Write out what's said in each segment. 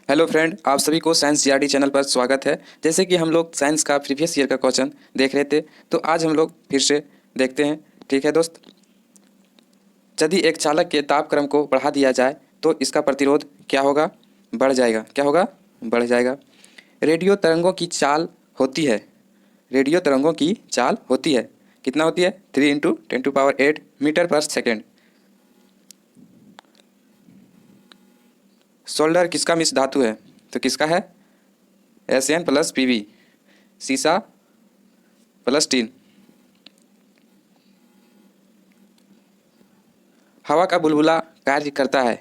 Hello friend, आप सभी को साइंस जीआरडी चैनल पर स्वागत है। जैसे कि हम लोग साइंस का प्रीवियस ईयर का क्वेश्चन देख रहे थे, तो आज हम लोग फिर से देखते हैं। ठीक है दोस्त, यदि एक चालक के तापक्रम को बढ़ा दिया जाए तो इसका प्रतिरोध क्या होगा? बढ़ जाएगा। क्या होगा? बढ़ जाएगा। रेडियो तरंगों की चाल होती है, रेडियो तरंगों की चाल होती है, कितना होती है? 3 × 10⁸ मीटर पर सेकेंड। सोल्डर किसका मिश्र धातु है? तो किसका है? Sn+Pb। सीसा प्लस टीन। हवा का बुलबुला कार्य करता है,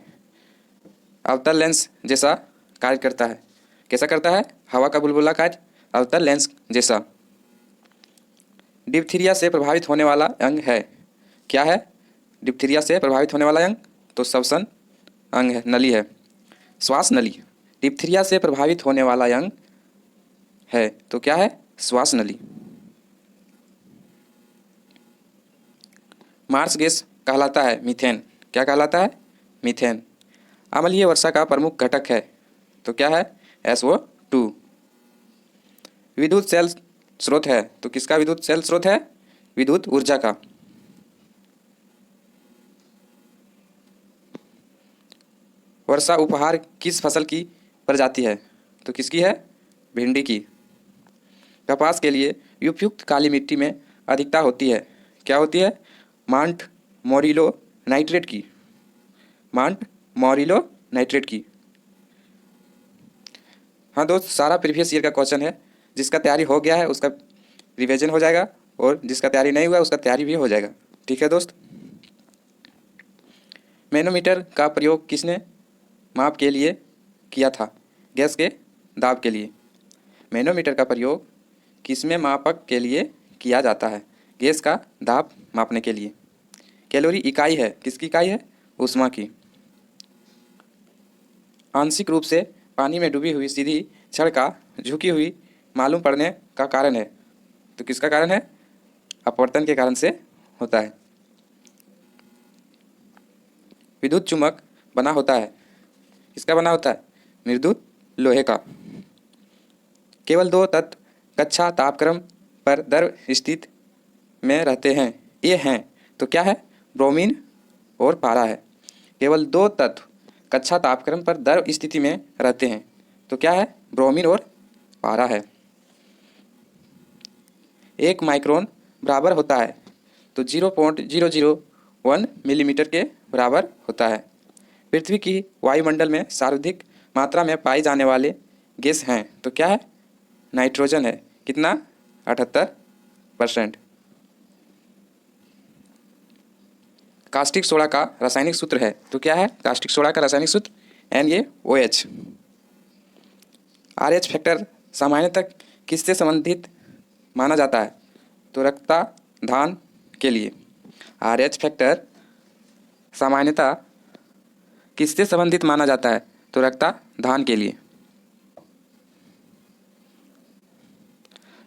अवतल लेंस जैसा कार्य करता है। कैसा करता है हवा का बुलबुला कार्य? अवतल लेंस जैसा। डिप्थीरिया से प्रभावित होने वाला अंग है, क्या है? डिप्थीरिया से प्रभावित होने वाला अंग तो श्वसन अंग है, नली है, श्वास नली। डिप्थीरिया से प्रभावित होने वाला अंग है तो क्या है? श्वास नली। मार्स गैस कहलाता है मीथेन। क्या कहलाता है? मीथेन। अम्लीय वर्षा का प्रमुख घटक है तो क्या है? SO2। विद्युत सेल स्रोत है तो किसका विद्युत सेल स्रोत है? विद्युत ऊर्जा का। वर्षा उपहार किस फसल की प्रजाति है? तो किसकी है? भिंडी की। कपास के लिए उपयुक्त काली मिट्टी में अधिकता होती है, क्या होती है? मांट मोरिलो नाइट्रेट की। मांट मोरिलो नाइट्रेट की। हाँ दोस्त, सारा प्रीवियस ईयर का क्वेश्चन है। जिसका तैयारी हो गया है उसका रिवीजन हो जाएगा, और जिसका तैयारी नहीं हुआ उसका तैयारी भी हो जाएगा। ठीक है दोस्त। मैनोमीटर का प्रयोग किसने माप के लिए किया था? गैस के दाब के लिए। मैनोमीटर का प्रयोग किसमें मापक के लिए किया जाता है? गैस का दाब मापने के लिए। कैलोरी इकाई है, किसकी इकाई है? ऊष्मा की। आंशिक रूप से पानी में डूबी हुई सीधी छड़ का झुकी हुई मालूम पड़ने का कारण है तो किसका कारण है? अपवर्तन के कारण से होता है। विद्युत चुम्बक बना होता है, किसका बना होता है? मृदुत लोहे का। केवल दो तत्व कक्षा तापक्रम पर द्रव स्थिति में रहते हैं, ये हैं तो क्या है? ब्रोमीन और पारा है। केवल दो तत्व कक्षा तापक्रम पर द्रव स्थिति में रहते हैं तो क्या है? ब्रोमीन और पारा है। 1 माइक्रोन बराबर होता है तो 0.001 मिलीमीटर के बराबर होता है। पृथ्वी की वायुमंडल में सर्वाधिक मात्रा में पाए जाने वाले गैस हैं तो क्या है? नाइट्रोजन है, कितना? 78%। कास्टिक सोडा का रासायनिक सूत्र है तो क्या है? कास्टिक सोडा का रासायनिक सूत्र NaOH। RH फैक्टर सामान्यतः किससे संबंधित माना जाता है? तो रक्तदान के लिए। RH फैक्टर सामान्यतः किससे संबंधित माना जाता है? तो रक्तदान के लिए।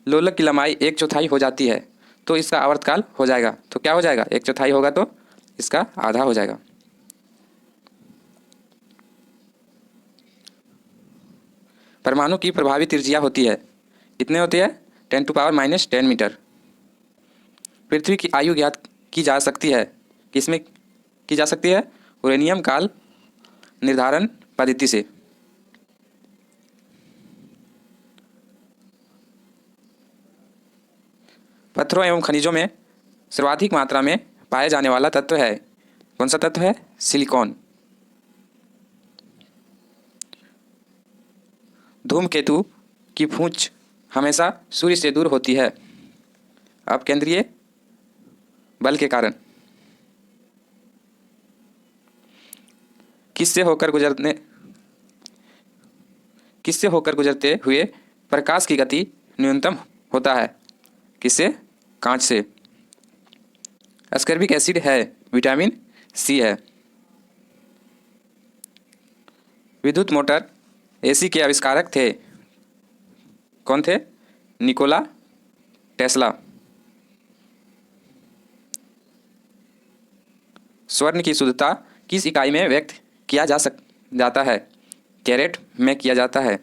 लोलक की लंबाई 1/4 हो जाती है तो इसका आवर्तकाल हो जाएगा तो क्या हो जाएगा? 1/4 होगा तो इसका आधा हो जाएगा। परमाणु की प्रभावी त्रिज्या होती है, कितने होती है? 10⁻⁻10 मीटर। पृथ्वी की आयु ज्ञात की जा सकती है, किसमें की जा सकती है? यूरेनियम काल निर्धारण पद्धति से। पत्थरों एवं खनिजों में सर्वाधिक मात्रा में पाए जाने वाला तत्व है, कौन सा तत्व है? सिलिकॉन। धूमकेतु की पूंछ हमेशा सूर्य से दूर होती है, अपकेंद्रीय बल के कारण। किससे होकर गुजरते हुए प्रकाश की गति न्यूनतम होता है? किससे? कांच से। एस्कर्बिक एसिड है, विटामिन सी है। विद्युत मोटर AC के आविष्कारक थे, कौन थे? Nikola Tesla. स्वर्ण की शुद्धता किस इकाई में व्यक्त किया जाता है? कैरेट में किया जाता है।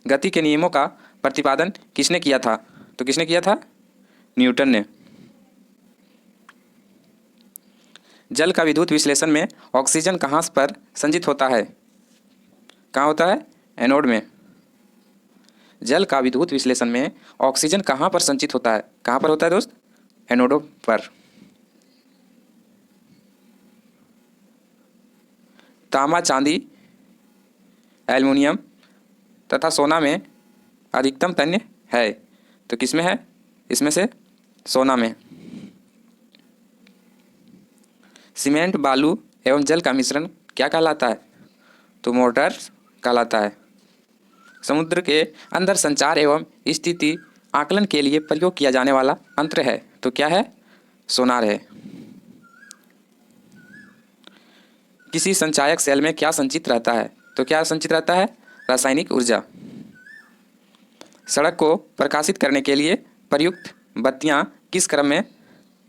गति के नियमों का प्रतिपादन किसने किया था? तो किसने किया था? न्यूटन ने। जल का विद्युत विश्लेषण में ऑक्सीजन कहाँ पर संचित होता है? कहाँ होता है? एनोड में। जल का विद्युत विश्लेषण में ऑक्सीजन कहाँ पर संचित होता है? कहाँ पर होता है दोस्त? एनोडों पर। तांबा, चांदी, एल्युमिनियम तथा सोना में अधिकतम तन्य है, तो किस में है? इसमें से सोना में। सीमेंट, बालू एवं जल का मिश्रण क्या कहलाता है? तो मोर्टार कहलाता है। समुद्र के अंदर संचार एवं स्थिति आकलन के लिए प्रयोग किया जाने वाला यंत्र है, तो क्या है? सोनार है। किसी संचायक सेल में क्या संचित रहता है? तो क्या संचित रहता है? रासायनिक ऊर्जा। सड़क को प्रकाशित करने के लिए प्रयुक्त बत्तियां किस क्रम में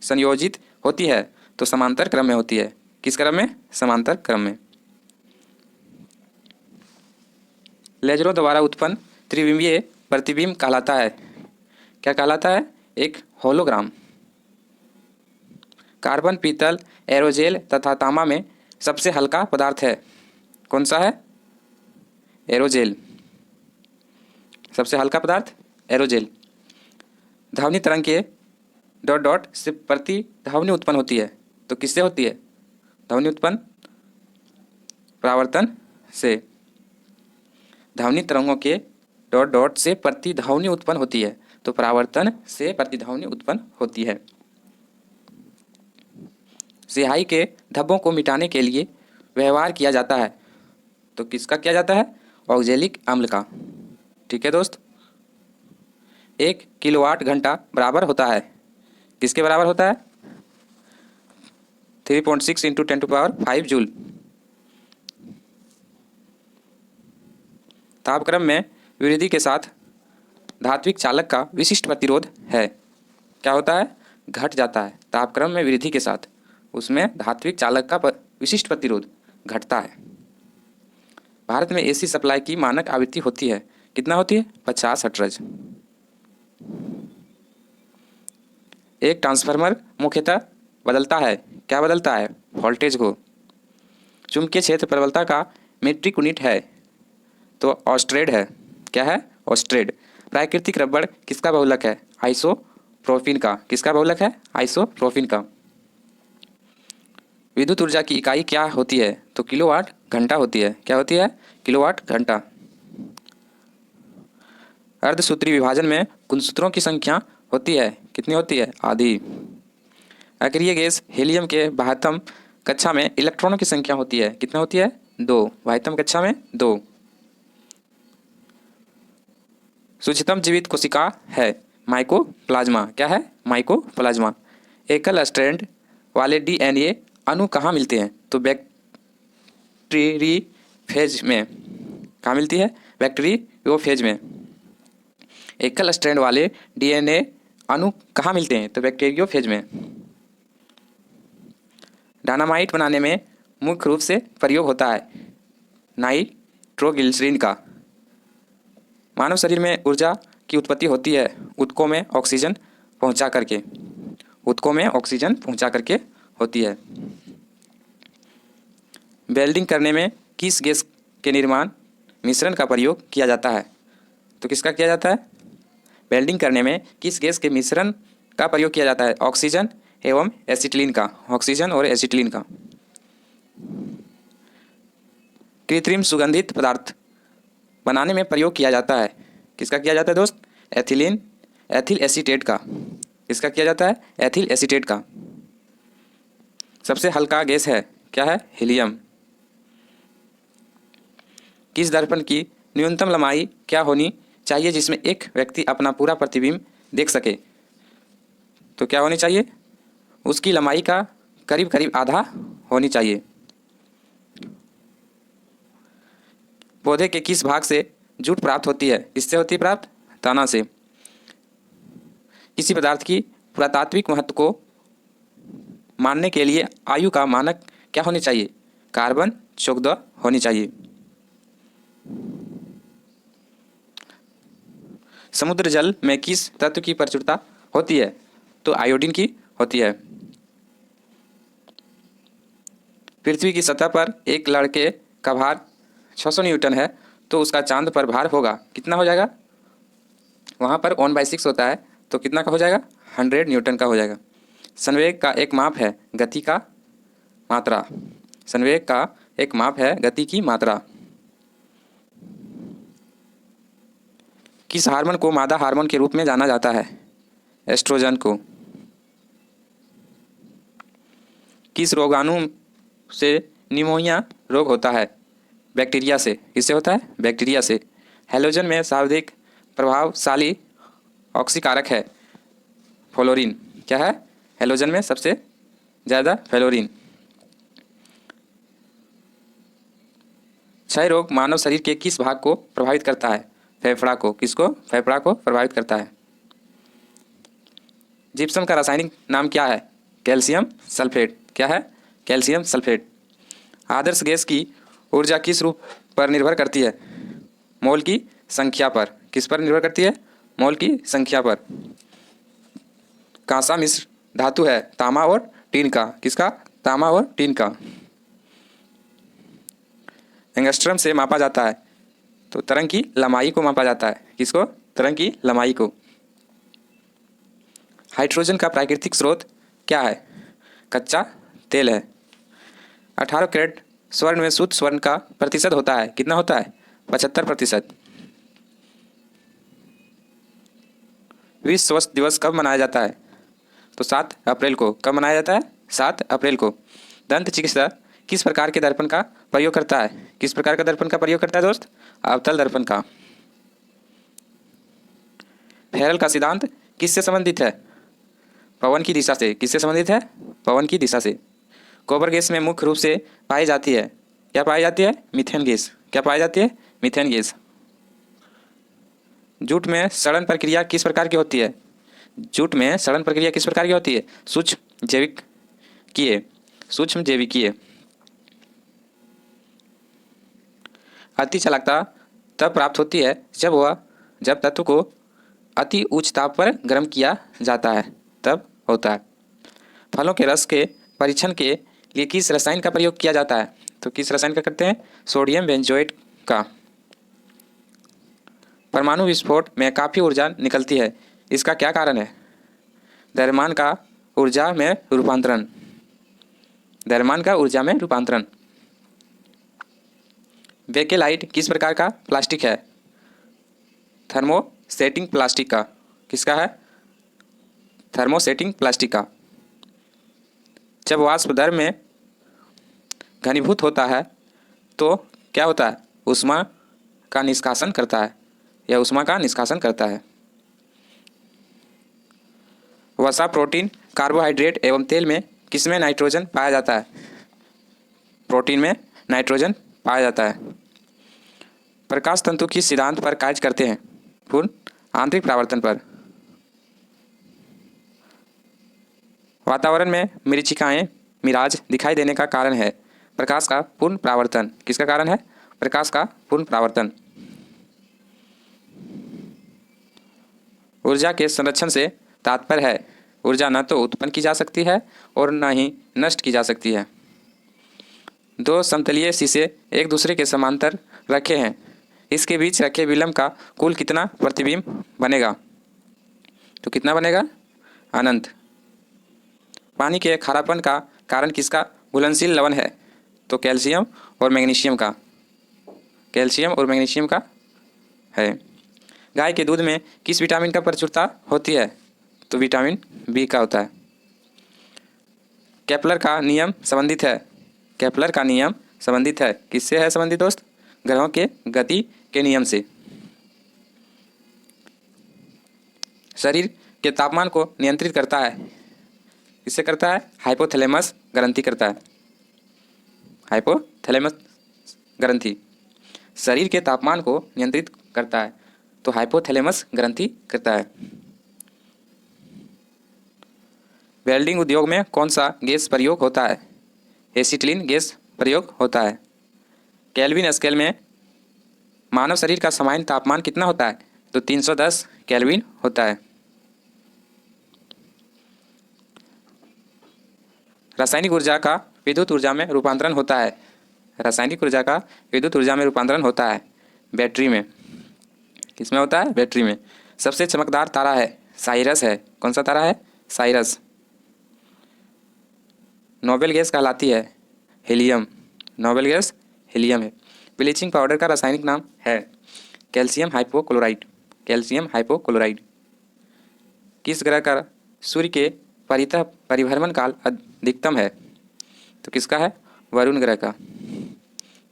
संयोजित होती है? तो समांतर क्रम में होती है। किस क्रम में? समांतर क्रम में। लेजरों द्वारा उत्पन्न त्रिविमीय प्रतिबिंब कहलाता है। क्या कहलाता है? एक होलोग्राम। कार्बन, पीतल, एरोजेल तथा तांबा में सबसे हल्का पदार्थ है, कौन सा है? एरोजेल। सबसे हल्का पदार्थ एरोजेल। ध्वनि तरंग के डॉट डॉट से प्रतिध्वनि उत्पन्न होती है, तो किससे होती है ध्वनि उत्पन्न? परावर्तन से। ध्वनि तरंगों के डॉट डॉट से प्रतिध्वनि उत्पन्न होती है, तो परावर्तन से प्रतिध्वनि उत्पन्न होती है। स्याही के धब्बों को मिटाने के लिए व्यवहार किया जाता है, तो किसका किया जाता है? ऑक्जेलिक अम्ल का। ठीक है दोस्त। 1 किलोवाट घंटा बराबर होता है, किसके बराबर होता है? 3.6 × 10⁵ जूल। तापक्रम में वृद्धि के साथ धात्विक चालक का विशिष्ट प्रतिरोध है, क्या होता है? घट जाता है। तापक्रम में वृद्धि के साथ उसमें धात्विक चालक का विशिष्ट प्रतिरोध घटता है। भारत में एसी सप्लाई की मानक आवृत्ति होती है, कितना होती है? 50 हर्ट्ज। एक ट्रांसफार्मर मुख्यतः बदलता है, क्या बदलता है? वोल्टेज को। चुंबकीय क्षेत्र प्रबलता का मीट्रिक यूनिट है, तो ऑस्ट्रेड है। क्या है? ऑस्ट्रेड। प्राकृतिक रबड़ किसका बहुलक है? आइसोप्रोपिन का। किसका बहुलक है? आइसोप्रोपिन का। विद्युत ऊर्जा की इकाई क्या होती है? तो किलोवाट घंटा होती है। क्या होती है? किलोवाट घंटा। अर्धसूत्री विभाजन में गुणसूत्रों की संख्या होती है, कितनी होती है? आधी। अक्रिय गैस हीलियम के बाह्यतम कक्षा में इलेक्ट्रॉनों की संख्या होती है, कितना होती है? 2। बाह्यतम कक्षा में 2। सूक्ष्मतम जीवित कोशिका है माइकोप्लाज्मा। क्या है? माइकोप्लाज्मा। एकल स्ट्रैंड वाले डीएनए अणु कहाँ मिलते हैं? तो बैक्टीरियोफेज में। कहाँ मिलती है? बैक्टीरियोफेज में। एकल स्ट्रैंड वाले डीएनए अणु कहाँ मिलते हैं? तो बैक्टीरियोफेज में। डायनामाइट बनाने में मुख्य रूप से प्रयोग होता है नाइट्रोग्लिसरीन का। मानव शरीर में ऊर्जा की उत्पत्ति होती है ऊतकों में ऑक्सीजन पहुंचा करके। ऊतकों में ऑक्सीजन पहुंचा करके होती है। वेल्डिंग करने में किस गैस के निर्माण मिश्रण का प्रयोग किया जाता है? तो किसका किया जाता है? वेल्डिंग करने में किस गैस के मिश्रण का प्रयोग किया जाता है? ऑक्सीजन एवं एसिटिलीन का। ऑक्सीजन और एसिटिलीन का। कृत्रिम सुगंधित पदार्थ बनाने में प्रयोग किया जाता है, किसका किया जाता है दोस्त? एथिल एसीटेट का। किसका किया जाता है? एथिल एसीटेट का। सबसे हल्का गैस है, क्या है? हीलियम। किस दर्पण की न्यूनतम लंबाई क्या होनी चाहिए जिसमें एक व्यक्ति अपना पूरा प्रतिबिंब देख सके? तो क्या होनी चाहिए? उसकी लंबाई का करीब करीब आधा होनी चाहिए। पौधे के किस भाग से जूट प्राप्त होती है? किससे होती है प्राप्त? तना से। किसी पदार्थ की पुरातात्विक महत्व को मानने के लिए आयु का मानक क्या होने चाहिए? कार्बन चौदह होनी चाहिए। समुद्र जल में किस तत्व की प्रचुरता होती है? तो आयोडीन की होती है। पृथ्वी की सतह पर एक लड़के का भार 600 न्यूटन है, तो उसका चांद पर भार होगा कितना हो जाएगा? वहाँ पर 1/6 होता है, तो कितना का हो जाएगा? 100 न्यूटन का हो जाएगा। संवेग का एक माप है गति का मात्रा। संवेग का एक माप है गति की मात्रा। किस हार्मोन को मादा हार्मोन के रूप में जाना जाता है? एस्ट्रोजन को। किस रोगाणु से निमोनिया रोग होता है? बैक्टीरिया से। किससे होता है? बैक्टीरिया से। हैलोजन में सर्वाधिक प्रभावशाली ऑक्सीकारक है फ्लोरीन। क्या है? हैलोजन में सबसे ज़्यादा फ्लोरीन। क्षय रोग मानव शरीर के किस भाग को प्रभावित करता है? फेफड़ा को। किसको? फेफड़ा को प्रभावित करता है। जिप्सम का रासायनिक नाम क्या है? Calcium sulphate. क्या है? Calcium sulphate. आदर्श गैस की ऊर्जा किस रूप पर निर्भर करती है? मोल की संख्या पर। किस पर निर्भर करती है? मोल की संख्या पर। कांसा मिश्र धातु है तांबा और टीन का। किसका? तांबा और टीन का। एंगस्ट्रम से मापा जाता है, तो तरंग की लंबाई को मापा जाता है। किसको? तरंग की लंबाई को। हाइड्रोजन का प्राकृतिक स्रोत क्या है? कच्चा तेल है। 18 कैरेट स्वर्ण में शुद्ध स्वर्ण का प्रतिशत होता है कितना होता है? 75%। विश्व स्वास्थ्य दिवस कब मनाया जाता है? तो 7 अप्रैल को। कब मनाया जाता है? 7 अप्रैल को। दंत चिकित्सक किस प्रकार के दर्पण का प्रयोग करता है? किस प्रकार का दर्पण का प्रयोग करता है दोस्त? अवतल दर्पण का। फेरल का सिद्धांत किससे संबंधित है? पवन की दिशा से। किससे संबंधित है? पवन की दिशा से। गोबर गैस में मुख्य रूप से पाई जाती है। क्या पाई जाती है? Methane gas. क्या पाई जाती है? Methane gas. जूट में सड़न प्रक्रिया किस प्रकार की होती है? जूट में सड़न प्रक्रिया किस प्रकार की होती है? सूक्ष्म जैविकीय। सूक्ष्म जैविकीय। अति चालकता तब प्राप्त होती है जब तत्व को अति उच्च ताप पर गर्म किया जाता है, तब होता है। फलों के रस के परीक्षण के लिए किस रसायन का प्रयोग किया जाता है? तो किस रसायन का करते हैं? सोडियम बेंजोएट का। परमाणु विस्फोट में काफ़ी ऊर्जा निकलती है, इसका क्या कारण है? द्रव्यमान का ऊर्जा में रूपांतरण। द्रव्यमान का ऊर्जा में रूपांतरण। बेकेलाइट किस प्रकार का प्लास्टिक है? थर्मोसेटिंग प्लास्टिक का। किसका है? थर्मोसेटिंग प्लास्टिक का। जब वाष्प द्रव में घनीभूत होता है तो क्या होता है? ऊष्मा का निष्कासन करता है, या ऊष्मा का निष्कासन करता है। वसा, प्रोटीन, कार्बोहाइड्रेट एवं तेल में किसमें नाइट्रोजन पाया जाता है? प्रोटीन में नाइट्रोजन पाया जाता है। प्रकाश तंतु किस सिद्धांत पर कार्य करते हैं? पूर्ण आंतरिक परावर्तन पर। वातावरण में मरीचिकाएं मिराज दिखाई देने का कारण है? प्रकाश का पूर्ण परावर्तन। किसका कारण है? प्रकाश का पूर्ण परावर्तन। ऊर्जा के संरक्षण से तात्पर्य है ऊर्जा न तो उत्पन्न की जा सकती है और न ही नष्ट की जा सकती है। दो समतलीय शीशे एक दूसरे के समांतर रखे हैं, इसके बीच रखे विलंब का कुल कितना प्रतिबिंब बनेगा? तो कितना बनेगा? अनंत। पानी के खारापन का कारण किसका घुलनशील लवण है? तो कैल्शियम और मैग्नीशियम का। कैल्शियम और मैग्नीशियम का है। गाय के दूध में किस विटामिन का प्रचुरता होती है? तो विटामिन बी का होता है। केपलर का नियम संबंधित है। केपलर का नियम संबंधित है किससे है संबंधित दोस्त? ग्रहों के गति के नियम से। शरीर के तापमान को नियंत्रित करता है, किससे करता है? हाइपोथैलेमस ग्रंथि करता है। हाइपोथैलेमस ग्रंथि शरीर के तापमान को नियंत्रित करता है, तो हाइपोथैलेमस ग्रंथि करता है। वेल्डिंग उद्योग में कौन सा गैस प्रयोग होता है? एसिटिलीन गैस प्रयोग होता है? केल्विन स्केल में मानव शरीर का सामान्य तापमान कितना होता है? तो 310 केल्विन होता है। रासायनिक ऊर्जा का विद्युत ऊर्जा में रूपांतरण होता है। रासायनिक ऊर्जा का विद्युत ऊर्जा में रूपांतरण होता है बैटरी में। किसमें होता है? बैटरी में। सबसे चमकदार तारा है साइरस है। कौन सा तारा है? साइरस। नोबेल गैस कहलाती है हीलियम। नोबेल गैस हीलियम है। ब्लीचिंग पाउडर का रासायनिक नाम है कैल्शियम हाइपोक्लोराइड। Calcium hypochloride. किस ग्रह का सूर्य के परितः परिभ्रमण काल अधिकतम है? तो किसका है? वरुण ग्रह का।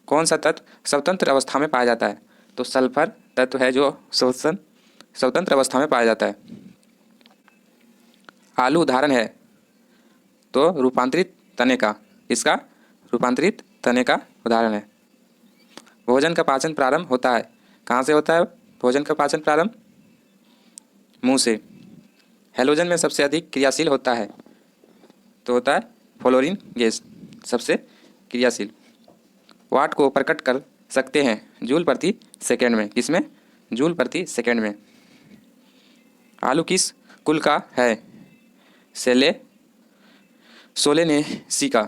कौन सा तत्व स्वतंत्र अवस्था में पाया जाता है? तो सल्फर तत्व है जो स्वतंत्र अवस्था में पाया जाता है। आलू उदाहरण है तो रूपांतरित तने का। इसका रूपांतरित तने का उदाहरण है। भोजन का पाचन प्रारंभ होता है कहाँ से होता है? भोजन का पाचन प्रारंभ मुंह से। हैलोजन में सबसे अधिक क्रियाशील होता है तो होता है फ्लोरीन गैस सबसे क्रियाशील। वाट को प्रकट कर सकते हैं जूल प्रति सेकंड में। किसमें? जूल प्रति सेकंड में। आलू किस कुल का है? सोलेनेसी का।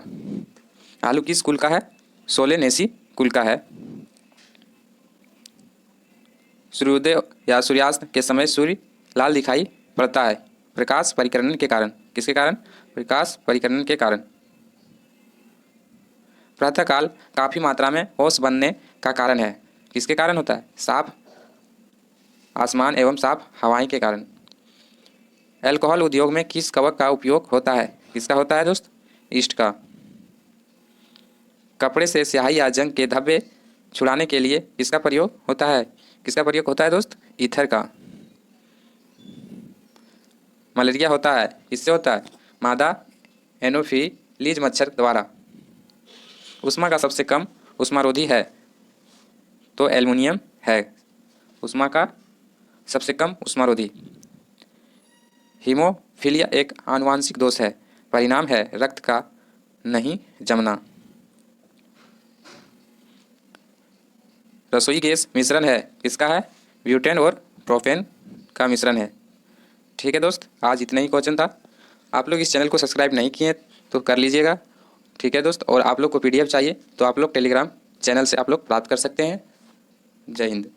आलू किस कुल का है? सोलेनेसी कुल का है। सूर्योदय या सूर्यास्त के समय सूर्य लाल दिखाई पड़ता है प्रकाश परिकरण के कारण। किसके कारण? प्रकाश परिकरण के कारण। प्रातःकाल काफ़ी मात्रा में ओस बनने का कारण है। किसके कारण होता है? साफ आसमान एवं साफ हवाएं के कारण। अल्कोहल उद्योग में किस कवक का उपयोग होता है? किसका होता है दोस्त? ईस्ट का। कपड़े से स्याही या जंग के धब्बे छुड़ाने के लिए किसका प्रयोग होता है? किसका प्रयोग होता है दोस्त? ईथर का। मलेरिया होता है इससे होता है मादा एनोफिलीज मच्छर द्वारा। उष्मा का सबसे कम उष्मारोधी है तो एल्युमिनियम है। उष्मा का सबसे कम उष्मारोधी। हीमोफीलिया एक आनुवांशिक दोष है परिणाम है रक्त का नहीं जमना। रसोई गैस मिश्रण है किसका है? ब्यूटेन और प्रोपेन का मिश्रण है। ठीक है दोस्त, आज इतना ही क्वेश्चन था। आप लोग इस चैनल को सब्सक्राइब नहीं किए तो कर लीजिएगा। ठीक है दोस्त, और आप लोग को पीडीएफ चाहिए तो आप लोग टेलीग्राम चैनल से आप लोग प्राप्त कर सकते हैं। जय हिंद।